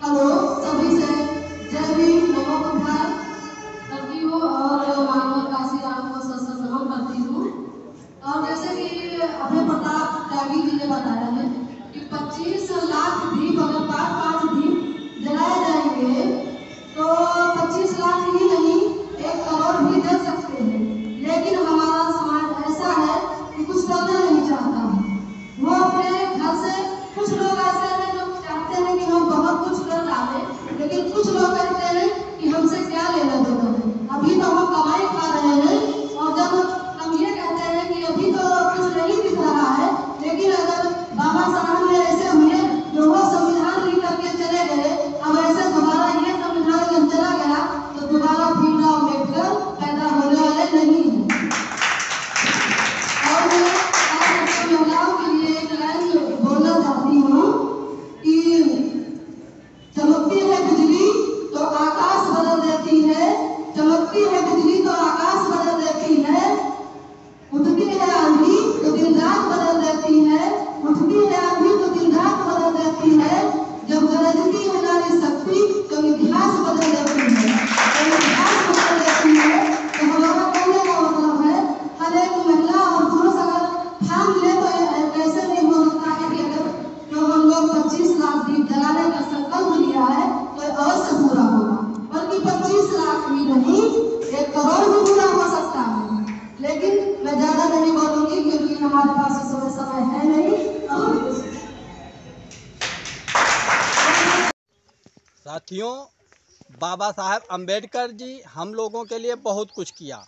Hello सभी से जय भीम नमो बुद्धाय करती हूँ और मानव काशी राम को सत नमन करती हूँ। और जैसे कि अभय प्रताप त्यागी जी ने बताया है कि 25 लाख दीप अगर 5-5 दीप जलाए जाएंगे तो 25 लाख ही नहीं 1 करोड़ भी दे सकते हैं। लेकिन हमारा समाज ऐसा है कि कुछ करना नहीं चाहता है। वो अपने घर से कुछ लोग ऐसे हैं जो चाहते हैं कि हम बहुत कुछ कर डालें, लेकिन कुछ लोग कहते हैं कि हमसे क्या लेना देना है, अभी तो हम कमाई खा रहे हैं। और जब हम ये कहते हैं कि अभी तो कुछ नहीं दिख रहा है, लेकिन अगर बाबा साहब ने ऐसे हुए जो वो संविधान लिख करके चले गए, अब ऐसे दोबारा ये संविधान जब चला गया तो दोबारा भीमराव अम्बेडकर पैदा होने वाले नहीं है। और मैं आज महिलाओं के लिए एक लाइन बोलना चाहती हूँ कि चमकती है बिजली तो आकाश बदल देती है, चमकती है बिजली तो आकाश बदल देती है, उठती है आंधी तो दिन रात बदल देती है, उठती है आंधी तो दिन रात बदल देती है, जब गरजती है नारी शक्ति तो इतिहास बदल देती है, तो इतिहास बदल देती है। तो हमारा कहने का मतलब है हर एक महिला और पुरुष अगर ठान ले तो ऐसे नहीं हो सकता है कि अगर जो हम लोग 25 लाख दीप जलाने का संकल्प लिया है तो अवश्य पूरा होगा, बल्कि 25 लाख भी नहीं 1 करोड़ भी पूरा हो सकता है। लेकिन मैं ज्यादा नहीं बोलूंगी क्योंकि हमारे पास इस समय है नहीं। साथियों, बाबा साहब अम्बेडकर जी हम लोगों के लिए बहुत कुछ किया।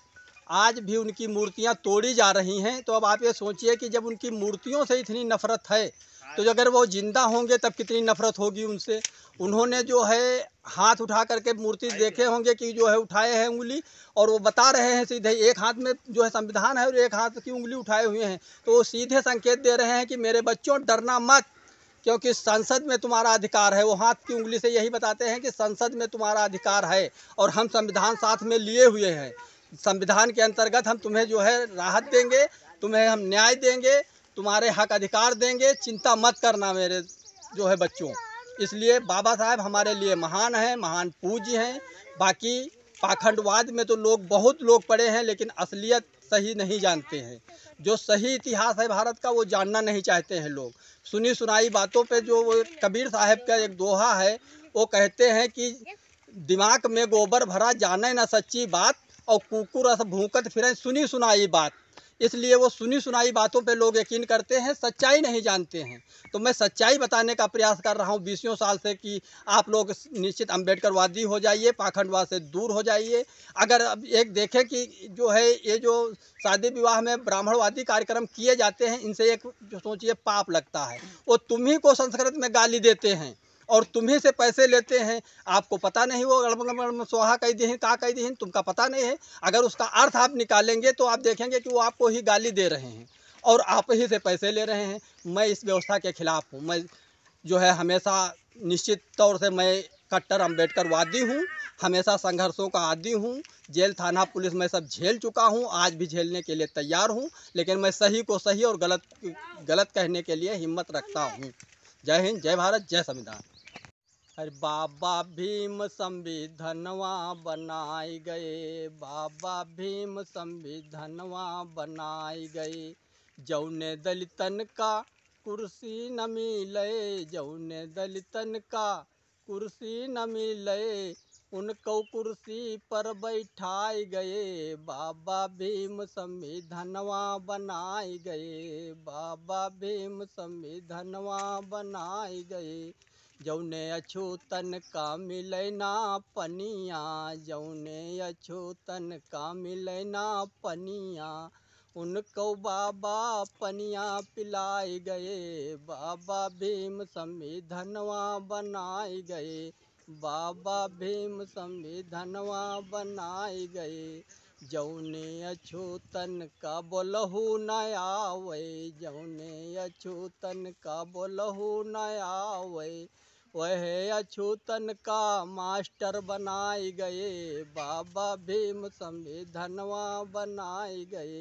आज भी उनकी मूर्तियां तोड़ी जा रही हैं। तो अब आप ये सोचिए कि जब उनकी मूर्तियों से इतनी नफ़रत है तो अगर वो ज़िंदा होंगे तब कितनी नफ़रत होगी उनसे। उन्होंने जो है हाथ उठा करके मूर्ति देखे होंगे कि जो है उठाए हैं उंगली, और वो बता रहे हैं सीधे, एक हाथ में जो है संविधान है और एक हाथ की उंगली उठाए हुए हैं। तो वो सीधे संकेत दे रहे हैं कि मेरे बच्चों डरना मत, क्योंकि संसद में तुम्हारा अधिकार है। वो हाथ की उंगली से यही बताते हैं कि संसद में तुम्हारा अधिकार है और हम संविधान साथ में लिए हुए हैं। संविधान के अंतर्गत हम तुम्हें जो है राहत देंगे, तुम्हें हम न्याय देंगे, तुम्हारे हक अधिकार देंगे, चिंता मत करना मेरे जो है बच्चों। इसलिए बाबा साहब हमारे लिए महान हैं, महान पूज्य हैं। बाकी पाखंडवाद में तो लोग बहुत लोग पड़े हैं, लेकिन असलियत सही नहीं जानते हैं। जो सही इतिहास है भारत का वो जानना नहीं चाहते हैं लोग। सुनी सुनाई बातों पे जो वो कबीर साहब का एक दोहा है, वो कहते हैं कि दिमाग में गोबर भरा जाने न सच्ची बात, और कुकुर रस भूकत फिरें सुनी सुनाई बात। इसलिए वो सुनी सुनाई बातों पे लोग यकीन करते हैं, सच्चाई नहीं जानते हैं। तो मैं सच्चाई बताने का प्रयास कर रहा हूँ 20 साल से कि आप लोग निश्चित अम्बेडकरवादी हो जाइए, पाखंडवाद से दूर हो जाइए। अगर अब एक देखें कि जो है ये जो शादी विवाह में ब्राह्मणवादी कार्यक्रम किए जाते हैं, इनसे एक जो सोचिए पाप लगता है। वो तुम्ही को संस्कृत में गाली देते हैं और तुम्ही से पैसे लेते हैं। आपको पता नहीं वो गड़बड़ स्वाहा कह दी का कह दी, तुमका पता नहीं है। अगर उसका अर्थ आप निकालेंगे तो आप देखेंगे कि वो आपको ही गाली दे रहे हैं और आप ही से पैसे ले रहे हैं। मैं इस व्यवस्था के खिलाफ हूँ। मैं जो है हमेशा निश्चित तौर से मैं कट्टर अम्बेडकरवादी हूँ। हमेशा संघर्षों का आदी हूँ। जेल थाना पुलिस मैं सब झेल चुका हूँ, आज भी झेलने के लिए तैयार हूँ। लेकिन मैं सही को सही और गलत कहने के लिए हिम्मत रखता हूँ। जय हिंद, जय भारत, जय संविधान। अरे बाबा भीम संविधानवा बनाए गए, बाबा भीम संविधानवा बनाए गए। जौने दलितन का कुर्सी न मिले, जौने दलितन का कुर्सी न मिले, उनको कुर्सी पर बैठाए गए। बाबा भीम संविधानवा बनाए गए, बाबा भीम संविधानवा बनाए गए। जौने अछूतन का मिले ना पनिया, जौने अछूतन का मिले ना पनिया, उनको बाबा पनिया पिलाए गए। बाबा भीम संविधानवा बनाए गए, बाबा भीम संविधानवा बनाए गए। जौने अछूतन का बोलहु न आवे, जौने अछूतन का बोलहु न आवे, वह अछूतन का मास्टर बनाए गए। बाबा भीम संविधानवा बनाए गए,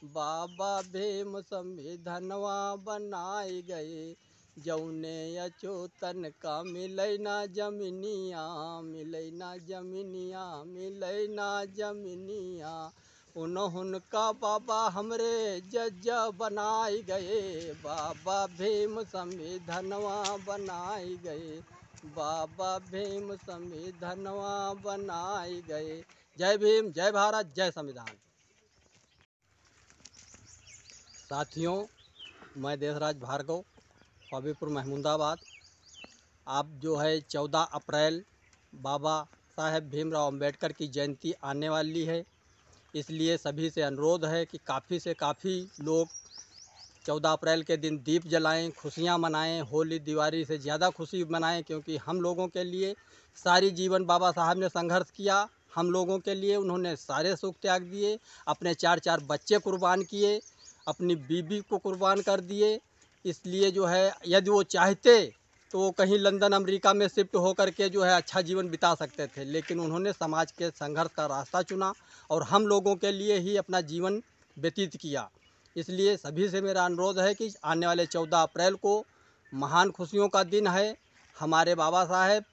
बाबा भीम संविधानवा बनाए गए। जौने अचोतन का मिलै ना जमीनिया, मिलै ना जमीनिया, मिलै ना जमीनिया। उन्होंने का बाबा हमरे जज बनाई गए, बाबा भीम संविधानवा बनाई गए, बाबा भीम संविधानवा बनाई गए। जय भीम, जय भारत, जय संविधान। साथियों, मैं देशराज भार्गव, फबीपुर महमूदाबाद। आप जो है 14 अप्रैल बाबा साहेब भीमराव अंबेडकर की जयंती आने वाली है, इसलिए सभी से अनुरोध है कि काफ़ी से काफ़ी लोग 14 अप्रैल के दिन दीप जलाएं, खुशियां मनाएं। होली दिवाली से ज़्यादा खुशी मनाएं, क्योंकि हम लोगों के लिए सारी जीवन बाबा साहब ने संघर्ष किया। हम लोगों के लिए उन्होंने सारे सुख त्याग दिए, अपने 4-4 बच्चे कुर्बान किए, अपनी बीबी को कुर्बान कर दिए। इसलिए जो है यदि वो चाहते तो वो कहीं लंदन अमेरिका में शिफ्ट होकर के जो है अच्छा जीवन बिता सकते थे, लेकिन उन्होंने समाज के संघर्ष का रास्ता चुना और हम लोगों के लिए ही अपना जीवन व्यतीत किया। इसलिए सभी से मेरा अनुरोध है कि आने वाले 14 अप्रैल को महान खुशियों का दिन है। हमारे बाबा साहेब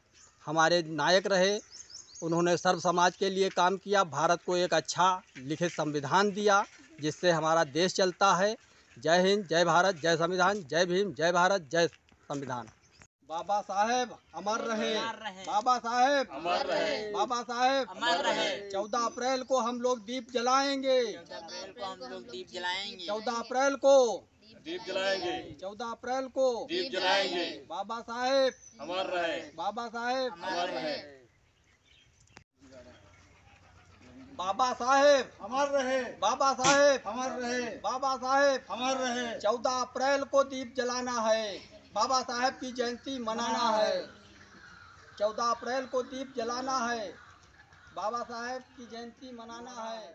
हमारे नायक रहे, उन्होंने सर्व समाज के लिए काम किया, भारत को एक अच्छा लिखित संविधान दिया जिससे हमारा देश चलता है। जय हिंद, जय भारत, जय संविधान, जय भीम, जय भारत, जय संविधान। बाबा साहेब अमर रहे, बाबा साहेब अमर रहे, बाबा साहेब अमर रहे। 14 अप्रैल को हम लोग दीप जलाएंगे, 14 अप्रैल को हम लोग दीप जलाएंगे, 14 अप्रैल को दीप जलाएंगे, 14 अप्रैल को दीप जलाएंगे। बाबा साहेब अमर रहे, बाबा साहेब अमर रहे, बाबा साहेब अमर रहे, बाबा साहेब अमर रहे, बाबा साहेब अमर रहे। 14 अप्रैल को दीप जलाना है, बाबा साहेब की जयंती मनाना है। 14 अप्रैल को दीप जलाना है, बाबा साहेब की जयंती मनाना है।